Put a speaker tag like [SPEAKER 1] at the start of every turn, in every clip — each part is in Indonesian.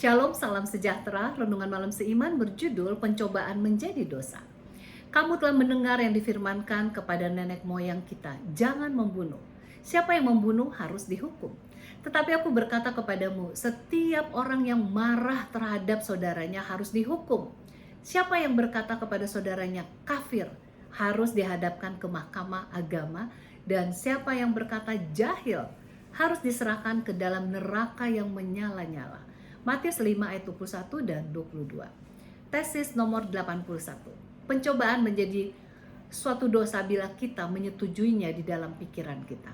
[SPEAKER 1] Shalom, salam sejahtera. Renungan malam seiman berjudul Pencobaan Menjadi Dosa. Kamu telah mendengar yang difirmankan kepada nenek moyang kita, jangan membunuh. Siapa yang membunuh harus dihukum. Tetapi aku berkata kepadamu, setiap orang yang marah terhadap saudaranya harus dihukum. Siapa yang berkata kepada saudaranya kafir harus dihadapkan ke mahkamah agama, dan siapa yang berkata jahil harus diserahkan ke dalam neraka yang menyala-nyala. Matius 5 ayat 21 dan 22. Tesis nomor 81. Pencobaan menjadi suatu dosa bila kita menyetujuinya di dalam pikiran kita.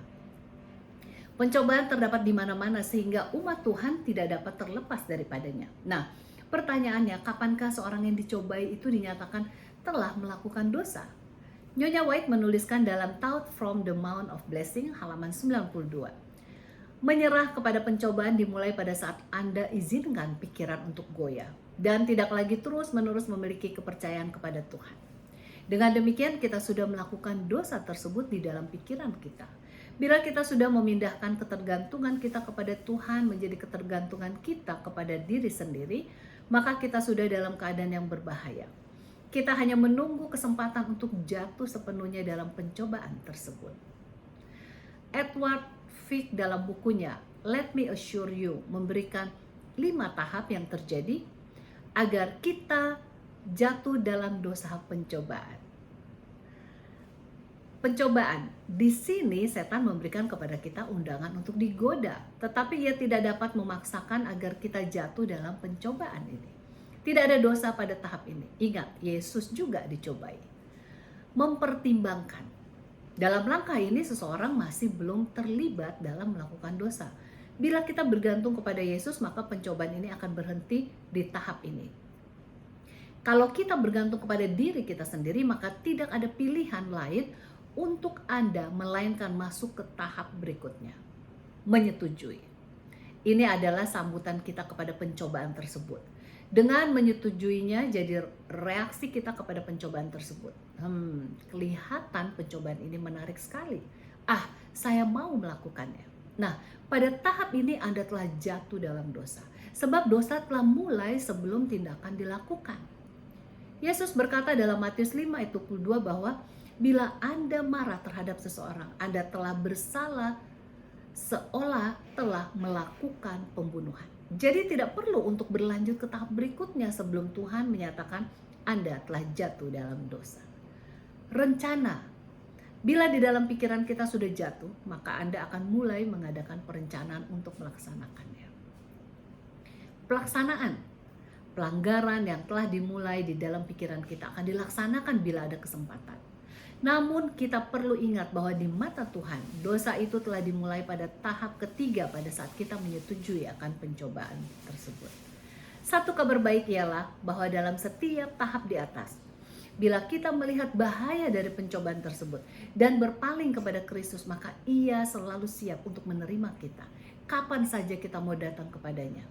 [SPEAKER 1] Pencobaan terdapat di mana-mana sehingga umat Tuhan tidak dapat terlepas daripadanya. Nah, pertanyaannya, kapankah seorang yang dicobai itu dinyatakan telah melakukan dosa? Nyonya White menuliskan dalam Thought from the Mount of Blessing halaman 92. Menyerah kepada pencobaan dimulai pada saat Anda izinkan pikiran untuk goyah dan tidak lagi terus-menerus memiliki kepercayaan kepada Tuhan. Dengan demikian kita sudah melakukan dosa tersebut di dalam pikiran kita. Bila kita sudah memindahkan ketergantungan kita kepada Tuhan menjadi ketergantungan kita kepada diri sendiri, maka kita sudah dalam keadaan yang berbahaya. Kita hanya menunggu kesempatan untuk jatuh sepenuhnya dalam pencobaan tersebut. Edward Fick dalam bukunya Let Me Assure You memberikan 5 tahap yang terjadi agar kita jatuh dalam dosa pencobaan. Pencobaan, di sini setan memberikan kepada kita undangan untuk digoda, tetapi ia tidak dapat memaksakan agar kita jatuh dalam pencobaan ini. Tidak ada dosa pada tahap ini. Ingat, Yesus juga dicobai. Mempertimbangkan. Dalam langkah ini seseorang masih belum terlibat dalam melakukan dosa. Bila kita bergantung kepada Yesus, maka pencobaan ini akan berhenti di tahap ini. Kalau kita bergantung kepada diri kita sendiri, maka tidak ada pilihan lain untuk Anda melainkan masuk ke tahap berikutnya. Menyetujui. Ini adalah sambutan kita kepada pencobaan tersebut. Dengan menyetujuinya jadi reaksi kita kepada pencobaan tersebut. Kelihatan pencobaan ini menarik sekali. Saya mau melakukannya. Nah, pada tahap ini Anda telah jatuh dalam dosa. Sebab dosa telah mulai sebelum tindakan dilakukan. Yesus berkata dalam Matius 5 ayat 22 bahwa bila Anda marah terhadap seseorang, Anda telah bersalah seolah telah melakukan pembunuhan. Jadi tidak perlu untuk berlanjut ke tahap berikutnya sebelum Tuhan menyatakan Anda telah jatuh dalam dosa. Rencana. Bila di dalam pikiran kita sudah jatuh, maka Anda akan mulai mengadakan perencanaan untuk melaksanakannya. Pelaksanaan. Pelanggaran yang telah dimulai di dalam pikiran kita akan dilaksanakan bila ada kesempatan. Namun kita perlu ingat bahwa di mata Tuhan, dosa itu telah dimulai pada tahap ketiga pada saat kita menyetujui akan pencobaan tersebut. Satu kabar baik ialah bahwa dalam setiap tahap di atas, bila kita melihat bahaya dari pencobaan tersebut dan berpaling kepada Kristus, maka Ia selalu siap untuk menerima kita. Kapan saja kita mau datang kepadanya.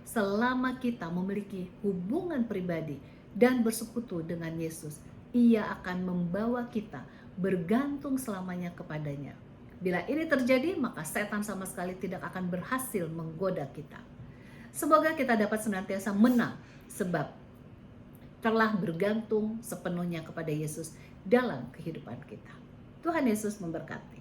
[SPEAKER 1] Selama kita memiliki hubungan pribadi dan bersekutu dengan Yesus, Ia akan membawa kita bergantung selamanya kepadanya. Bila ini terjadi, maka setan sama sekali tidak akan berhasil menggoda kita. Semoga kita dapat senantiasa menang, sebab telah bergantung sepenuhnya kepada Yesus dalam kehidupan kita. Tuhan Yesus memberkati.